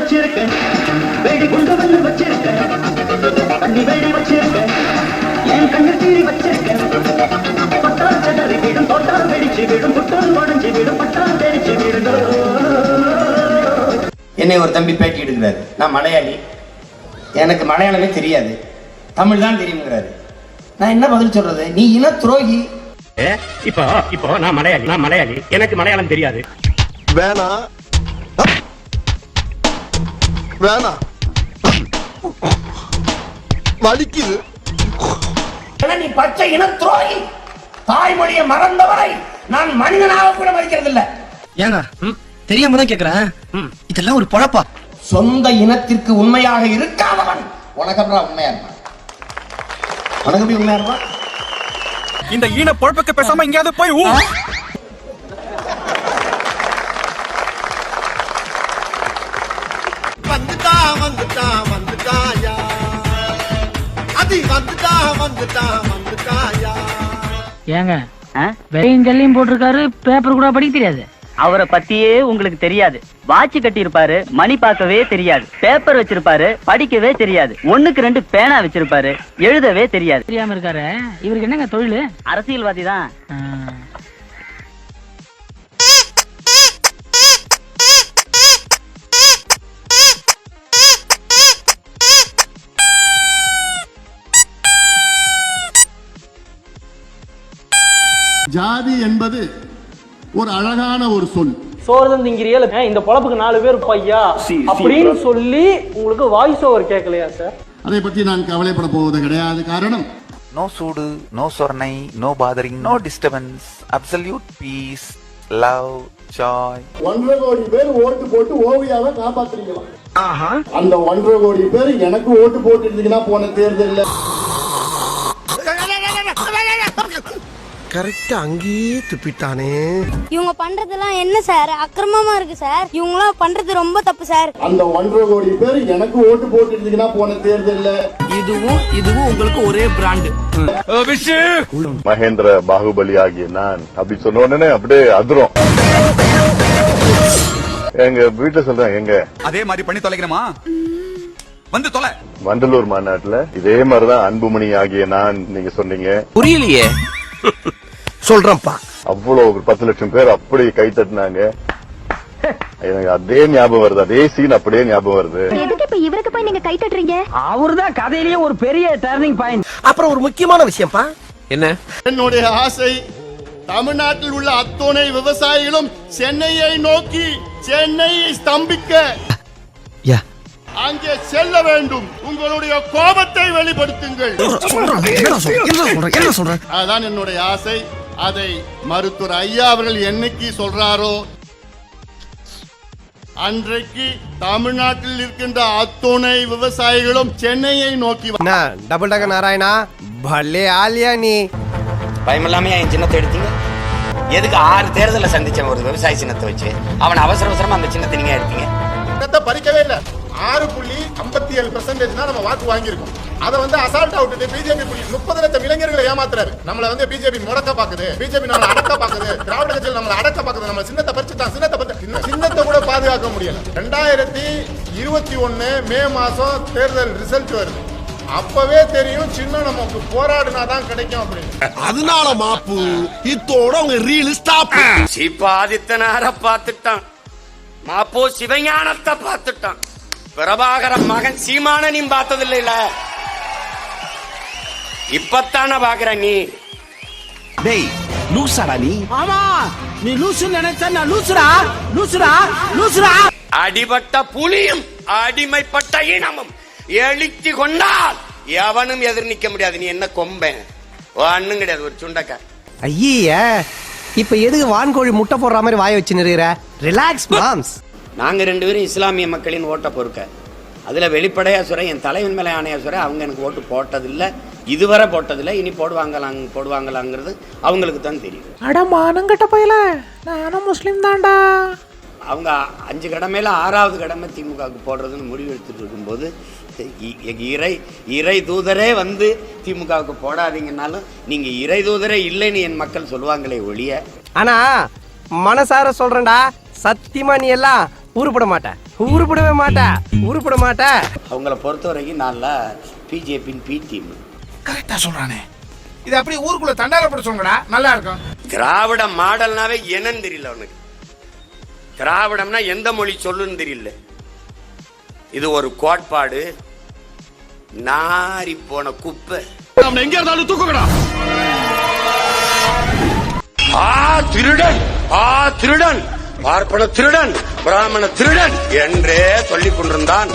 வச்சிருக்கேன் வெடி குண்டு வந்து வச்சிருக்கேன் தண்ணி வெடி வச்சிருக்கேன் என் கண்ணு தீரி வச்சிருக்கேன் பட்டால் செதறி விடும் தொட்டால் வெடிச்சு விடும் புட்டால் உடஞ்சி விடும் பட்டால் தெரிச்சு விடும். என்னை ஒரு தம்பி பேட்டி எடுக்கிறாரு, நான் மலையாளி, எனக்கு மலையாளமே தெரியாது, தமிழ் தான் தெரியுங்கிறாரு. நான் என்ன பதில் சொல்றது? நீ இன துரோகி. இப்போ நான் மலையாளி எனக்கு மலையாளம் தெரியாது. வேணா வேணா வலிக்குது. நீ பச்சை இன துரோகி. தாய்மொழியை மறந்தவரை நான் மனிதனாக கூட மதிக்கிறது இல்ல. ஏங்க தெரியாம தான் கேக்குறேன், இதெல்லாம் ஒரு பொழப்பா? சொந்த இனத்திற்கு உண்மையாக இருக்காதவன் உனக்கு உண்மையா இருப்பான். உனக்கு எப்படி உண்மையா இருப்பான்? இந்த ஈன பொழப்புக்கு பேசாம எங்கயாவது போய் வந்துட்டாயா அது வந்துட்டாயா. ஏங்க வெள்ளையும் ஜல்லையும் போட்டிருக்காரு, பேப்பர் கூட படிக்க தெரியாது. அவரை பத்தியே உங்களுக்கு தெரியாது. வாட்ச் கட்டி இருப்பாரு, மணி பார்க்கவே தெரியாது. பேப்பர் வச்சிருப்பாரு, படிக்கவே தெரியாது. 1க்கு 2 பேனா வச்சிருப்பாரு, எழுதவே தெரியாது. தெரியாம இருக்காரு. இவருக்கு என்னங்க தொழில்? அரசியல்வாதி தான். ஜாதி என்பது ஒரு அழகான ஒரு சொல். சோறுதான் திங்கிறியா, இந்த பொழப்புக்கு 4 பேர் பையா அப்படின்னு சொல்லி உங்களுக்கு வாய்ஸ் ஓவர் கேட்கலையா சார்? அதை பற்றி நான் கவலைப்பட போவது கிடையாது. காரணம், நோ சூடு, நோ சொர்ணை, no bothering, no disturbance, absolute peace, love, joy. 1.5 crore பேர் ஓட்டு போட்டு ஓவியாவை காப்பாத்துறீங்களா? அந்த 1.5 கோடி பேர் எனக்கு ஓட்டு போட்டு இருந்தீங்கன்னா போன தேர்தல்ல கரெக்டா அங்கேயே துப்பிட்டானே. இவங்க பண்றதெல்லாம் என்ன சார்? அக்கிரமமா இருக்கு சார். இவங்களாம் பண்றது ரொம்ப தப்பு சார். அந்த 1.5 கோடி பேர் எனக்கு ஓட்டு போட்டு இருந்தீங்கன்னா போன தேர்தல்ல இதுவும் உங்களுக்கு ஒரே பிராண்ட். மகேந்திர பாகுபலி ஆகிய நான் அப்படி சொன்ன உடனே அப்படியே அதிரும். எங்க வீட்டுல சொல்றேன், எங்க அதே மாதிரி பண்ணி தொலைக்கிறமா வந்து தொலை. வண்டலூர் மாநாட்டுல இதே மாதிரிதான் அன்புமணி ஆகிய நான் நீங்க சொன்னீங்க. புரியலையே. சொல்றேன்ப்பா. அவ்வளவு 10 லட்சம் பேர் அப்படி கை தட்டினாங்க. எனக்கு அதே ஞாபகம் வருது, அதே சீன் அப்படியே ஞாபகம் வருது. எதுக்கு இப்ப இவருக்கு போய் நீங்க கை தட்டுறீங்க? அவர்தான் கதையிலேயே ஒரு பெரிய டர்னிங் பாயிண்ட். அப்புறம் ஒரு முக்கியமான விஷயம்ப்பா. என்ன? என்னுடைய ஆசை, தமிழ்நாட்டில் உள்ள அத்தனை விவசாயிகளும் சென்னையை நோக்கி, சென்னையை ஸ்தம்பிக்க அங்கே செல்ல வேண்டும். உங்களுடைய கோபத்தை வெளிப்படுத்துங்கள். அதான் என்னுடைய ஆசை. அதை மருத்துவர் ஐயா அவர்கள் என்னைக்கு சொல்றாரோ அன்றைக்கு தமிழ்நாட்டில் இருக்கின்ற அத்துணை விவசாயிகளும் சென்னையை நோக்கி. டபுள் டக்க நாராயணா, பல்லே ஆலியா நீ. பயமில்லாம என் சின்னத்தை எடுத்தீங்க. எதுக்கு 6 தேர்தலை சந்திச்ச ஒரு விவசாய சின்னத்தை வச்சு அவன் அவசரமா அந்த சின்னத்தை நீங்க எடுத்தீங்க? சின்னத்தை பறிக்கவே இல்லை. 6.57% நம்ம வாக்கு வாங்கியிருக்கோம். அதை அசால்ட்டா விட்டுட்டு பிஜேபி 30 லட்சம் இளைஞர்களை ஏமாத்துறாரு. நம்மள பிஜேபி முடக்க பாக்குது, பிஜேபி நம்மள அடக்க பாக்குது, திராவிட கட்சிகள் நம்மள அடக்க பாக்குது. நம்ம சின்னத்தை பறிச்சுட்டான். சின்னத்தை கூட பாதுகாக்க முடியல. 2021 மே மாசம் தேர்தல் ரிசல்ட் வருது. அப்பவே தெரியும் சின்னம் நமக்கு போராடினாதான் கிடைக்கும் அப்படின்னு. அதனால மாப்பு இத்தோட உங்க ரீல் ஸ்டாப். சிபாதித்தனார பார்த்துட்டான், மாப்போ சிவஞானத்தை பார்த்துட்டான், பிரபாகர மகன் சீமானனையும் பார்த்ததில்ல. இப்பத்தான பாக்குற நீ. டேய் லூசாடா நீ. ஆமா, நீ லூசு நினைச்சா நான் லூசுடா. அடிபட்ட புலியும் அடிமைப்பட்ட இனமும் எழுச்சி கொண்டால் எவனும் எதிர் நிக்க முடியாது. நீ என்ன கொம்பன்? ஒண்ணும் கிடையாது, ஒரு சுண்டக்காய். ஐயா, இப்ப எதுக்கு வான்கோழி முட்டை போடுற மாதிரி வாய வச்சு நிறுகிற? Relax moms. நாங்க 2 பேரும் இஸ்லாமிய மக்களின் ஓட்ட பொறுக்க. அதுல வெளிப்படையா சொல்ற, என் தலைவன் மேல ஆணையா சொல்ற, அவங்க எனக்கு ஓட்டு போட்டதில்லை, இதுவரை போட்டதில்லை, இனி போடுவாங்களாங்கிறது அவங்களுக்கு தான் தெரியும். அடமானங்கட்ட போயல, நானும் முஸ்லீம் தான்டா. அவங்க 5 கடமையில 6வது கடமை திமுகவுக்கு போடுறதுன்னு முடிவு எடுத்துட்டு இருக்கும்போது இறை தூதரே திமுகவுக்கு போடாதீங்கன்னாலும் நீங்க இறை தூதரே இல்லைன்னு என் மக்கள் சொல்லுவாங்களே ஒழிய. ஆனா மனசார சொல்றேன்டா, சத்தியமா நீ எல்லாம் உருப்பட மாட்டேன், உருப்படவே மாட்டேன், உருப்பட மாட்டேன். அவங்கள பொறுத்த வரைக்கும் நான் பிஜேபியின் பி டீம். கரெக்டா சொல்றானே. இது அப்படியே ஊருக்குள்ள தண்டாரப்பட சொல்லுங்கடா, நல்லா இருக்கும். திராவிட மாடல்னாவே என்னன்னு தெரியல அவனுக்கு. திராவிடம்னா எந்த மொழி சொல்லுன்னு தெரியல. இது ஒரு கோட்பாடு, நாரி போன குப்பை. நம்ம எங்க இருந்தாலும் தூக்குங்கடா. திருடன், திருடன், பார்ப்பன திருடன், பிராமண திருடன் என்றே சொல்லிக் கொண்டிருந்தான்.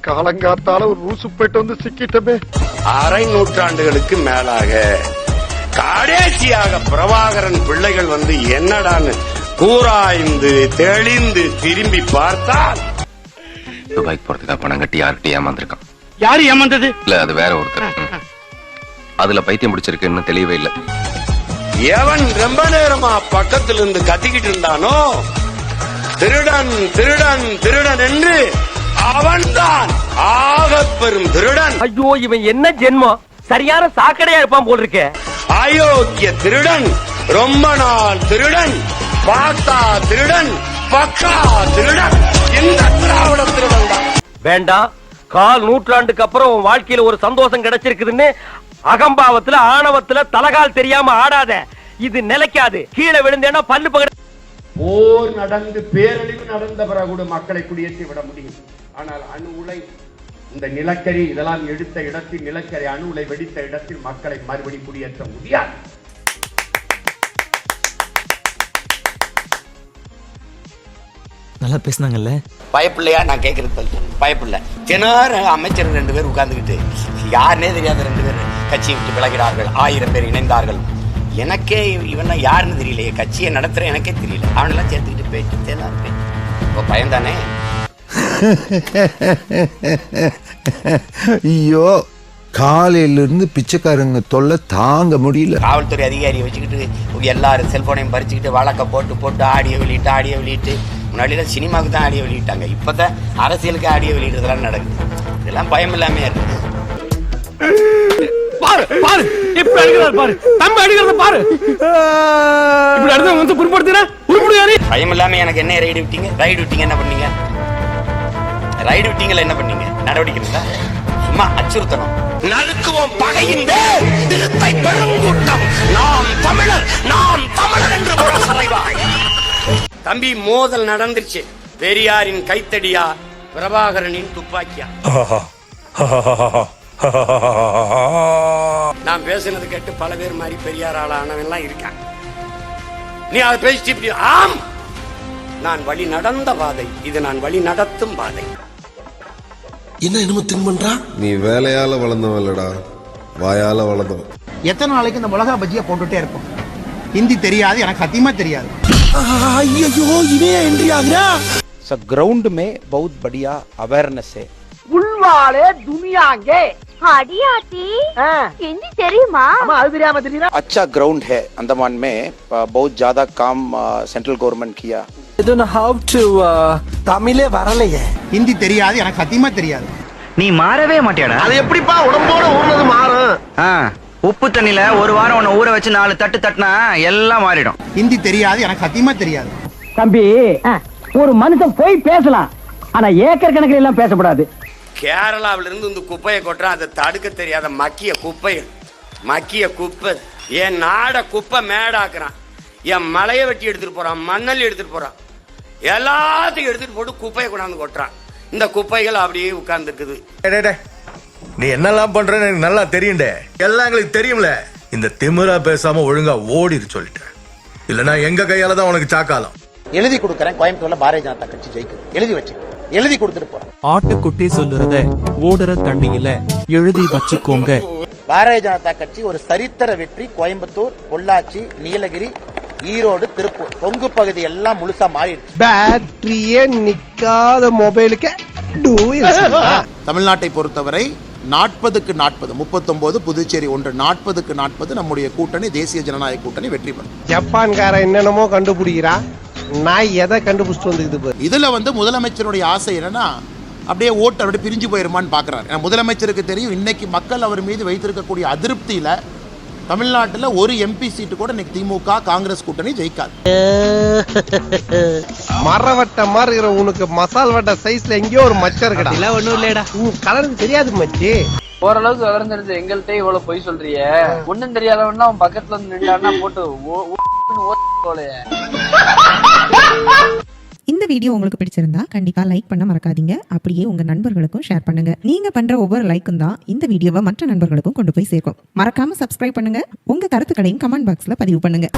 காலங்காத்தால ஒரு ரூசு போயிட்டு வந்து சிக்கிட்டமே. அரை நூற்றாண்டுகளுக்கு மேலாக கடைசியாக பிரபாகரன் பிள்ளைகள் வந்து என்னடான்னு கூராய்ந்து தெளிந்து திரும்பி பார்த்தால் துபாய்க்கு போறதுக்காக பணம் கட்டி யார்கிட்ட ஏமாந்துருக்கான். யாரு ஏமாந்தது? இல்ல, அது வேற ஒருத்தர். அதுல பைத்தியம் முடிச்சிருக்குன்னு தெளிவே இல்ல. எவன் ரொம்ப நேரமா பக்கத்துல இருந்து கத்திக்கிட்டு இருந்தானோ திருடன் திருடன் திருடன் என்று அவன்தான் ஆக பெரும் திருடன். ஐயோ, இவன் என்ன ஜென்மம், சரியான சாக்கடையா இருப்பான் போல் இருக்கே. அயோக்கிய திருடன், ரொம்ப நாள் திருடன், பார்த்தா திருடன், பக்கா திருடன், இந்த திராவிட திருடன் தான். வேண்டாம், 1/4 நூற்றாண்டுக்கு அப்புறம் உன் வாழ்க்கையில ஒரு சந்தோஷம் கிடைச்சிருக்குதுன்னு அகம்பாவத்துல ஆணவத்துல தலகால் தெரியாம ஆடாத. இது நிலைக்காது. கீழே விழுந்தேன்னா பல்லு பகட. போர் நடந்து பேரழிவு நடந்த பிறகு கூட மக்களை குடியேற்றி விட முடியும். ஆனால் அணு உலை, இந்த நிலக்கரி இதெல்லாம் எடுத்த இடத்தில், நிலக்கரி அணு உலை வெடித்த இடத்தில் மக்களை மறுபடி குடியேற்ற முடியாது. நல்லா பேசினாங்கல்ல. பயப்பிள்ளையா நான் கேட்கறது பயப்பில்லை. தினார அமைச்சர் 2 பேர் உட்கார்ந்துக்கிட்டு யாருன்னே தெரியாத 2 பேர் கட்சியை விட்டு விலகிறார்கள், 1000 பேர் இணைந்தார்கள். எனக்கே இவன் யாருன்னு தெரியலையே, கட்சியை நடத்துற எனக்கே தெரியல. அவனெல்லாம் சேர்த்துக்கிட்டு போயிட்டு தேனார் போயிட்டு இப்போ பயந்தானே. ஐயோ, காலையில இருந்து பிச்சைக்காரங்க தொல்லை தாங்க முடியல. காவல்துறை அதிகாரியை வச்சுக்கிட்டு எல்லாரும் செல்போனையும் பறிச்சுக்கிட்டு வழக்க போட்டு ஆடியோ வெளியிட்டு முன்னாடியெல்லாம் சினிமாவுக்கு தான் ஆடியோ வெளியிட்டாங்க. இப்பதான் அரசியலுக்கு ஆடியோ வெளியிடுறதெல்லாம் நடக்குது. இதெல்லாம் பயம் இல்லாம இருக்கு. பாரு பாரு, இப்ப அடிக்கிறார் பாரு, தம்பி அடிக்கிறத பாரு. இப்படி அடுத்து வந்து புரிப்படுத்தினா புரிப்படுறியா? பயம் இல்லாம எனக்கு என்ன ரைடு விட்டீங்க என்ன பண்ணீங்க? ரைடு விட்டீங்கல என்ன பண்ணீங்க? நடவடிக்கை சும்மா அச்சுறுத்தணும். நறுக்குவோம் பகையின் திருத்தை பெருங்கூட்டம், நாம் தமிழர் என்று முரசறைவாய். தம்பி, மோதல் நடந்துருச்சு. பெரியாரின் கைத்தடியா, பிரபாகரனின் துப்பாக்கியா? நான் பேசுனது கேட்டு பல பேர் மாதிரி பெரியார் ஆளானவெல்லாம் இருக்காங்க. நீ அதை பேசிட்டு ஆம், நான் வழி நடந்த பாதை இது, நான் வழி நடத்தும் பாதை. என்ன என்னமோ திங்க் பண்றா? நீ வேலையால வளர்ந்தவன் இல்லடா, வாயால வளர்ந்தவன். எத்தனை நாளைக்கு இந்த மிளகா பஜ்ஜியை போட்டுட்டே இருப்போம்? ஹிந்தி தெரியாது, எனக்கு சத்தியமா தெரியாது. ஐயோ, இதே என்ட்ரி ஆகுறா. ग्राउंड में बहुत बढ़िया अवेयरनेस है. உள்வாளே துனியாங்கே அடியாத்தி ஹிந்தி தெரியுமா? அது தெரியாம தெரியுமா? अच्छा ग्राउंड है अंडमान में, बहुत ज्यादा काम सेंट्रल गवर्नमेंट किया. I don't know how to தமிழே வரலையே. ஹிந்தி தெரியாது, எனக்கு சத்தியமா தெரியாது. நீ மாறவே மாட்டியாடா. அது எப்படிப்பா உடம்போட ஊர்னது மாறும்? உப்பு தண்ணில ஒரு வாரம் உன்னை ஊற வச்சு 4 தட்டு தட்டினா எல்லாம் மாறிடும். ஹிந்தி தெரியாது, எனக்கு சத்தியமா தெரியாது. தம்பி, ஒரு மனுஷன் போய் பேசலாம், ஆனா ஏக்கர் கணக்கில் எல்லாம் பேசக்கூடாது. கேரளாவில இருந்து இந்த குப்பையை கொட்டுறான், அதை தடுக்க தெரியாத மக்கிய குப்பை. என் நாட குப்பை மேடாக்குறான், என் மலையை வெட்டி எடுத்துட்டு போறான், மண்ணல் எடுத்துட்டு போறான், எல்லாத்தையும் எடுத்துட்டு போட்டு குப்பையை கொண்டாந்து கொட்டுறான். இந்த குப்பைகள் அப்படியே உட்கார்ந்துருக்குது. நீ என்னெல்லாம் பண்றன்னு எனக்கு நல்லா தெரியும்டே. எல்லாம் எங்களுக்கு தெரியும்ல. இந்த திமிரா பேசாம ஒழுங்கா ஓடிரு சொல்லிட்டேன். இல்லனா எங்க கையால தான் உனக்கு சாக்காலம். எழுதி கொடுக்கறேன், கோயம்புத்தூர்ல பாரதிய ஜனதா கட்சி ஜெயிக்கும். எழுதி கொடுத்துட்டு போறேன். ஆட்டுக்குட்டி சொல்லுறத ஓடுற தண்ணியில எழுதி வச்சுக்கோங்க. பாரதிய ஜனதா கட்சி ஒரு சரித்திர வெற்றி. கோயம்புத்தூர், பொள்ளாச்சி, நீலகிரி, ஈரோடு, திருப்பூர், கொங்கு பகுதி எல்லாம் முழுசா மாறிடுச்சு. பேட்டரியே நிக்காத மொபைலுக்கு தமிழ்நாட்டை பொறுத்தவரை 40க்கு 40, 39, புதுச்சேரி 1, 40க்கு 40 நம்முடைய கூட்டணி, தேசிய ஜனநாயக கூட்டணி வெற்றி பெறும். ஜப்பான்கார என்னென்னமோ கண்டுபிடிக்கிறா, நான் எதை கண்டுபிடிச்சிட்டு வந்துக்குது. இதுல முதலமைச்சருடைய ஆசை என்னன்னா, அப்படியே ஓட்டு அப்படியே பிரிஞ்சு போயிருமான்னு பாக்குறாரு. முதலமைச்சருக்கு தெரியும் இன்னைக்கு மக்கள் அவர் மீது வைத்திருக்கக்கூடிய அதிருப்தியில தமிழ்நாட்டுல ஒரு எம்பி சீட்டு கூட இன்னைக்கு திமுக காங்கிரஸ் கூட்டணி ஜெயிக்காது. மரவட்ட மாதிரி இருக்கிற உனக்கு மசால் வட்ட சைஸ்ல எங்கேயோ ஒரு மச்சம் இருக்குடா. இல்ல ஒண்ணும் இல்லடா. கலர் தெரியாது மச்சி. ஓரளவுக்கு விவரம் தெரிஞ்ச எங்கள்கிட்ட இவ்வளவு பொய் சொல்றிய. ஒண்ணும் தெரியாதவன்னா அவன் பக்கத்துல வந்து நின்றான்னா போட்டு போலையே. இந்த வீடியோ உங்களுக்கு பிடிச்சிருந்தா கண்டிப்பா லைக் பண்ண மறக்காதீங்க. அப்படியே உங்க நண்பர்களுக்கும் ஷேர் பண்ணுங்க. நீங்க பண்ற ஒவ்வொரு லைக்கும் தான் இந்த வீடியோவை மற்ற நண்பர்களுக்கும் கொண்டு போய் சேர்க்கும். மறக்காம சப்ஸ்கிரைப் பண்ணுங்க. உங்க கருத்துக்களையும் கமெண்ட் பாக்ஸ்ல பதிவு பண்ணுங்க.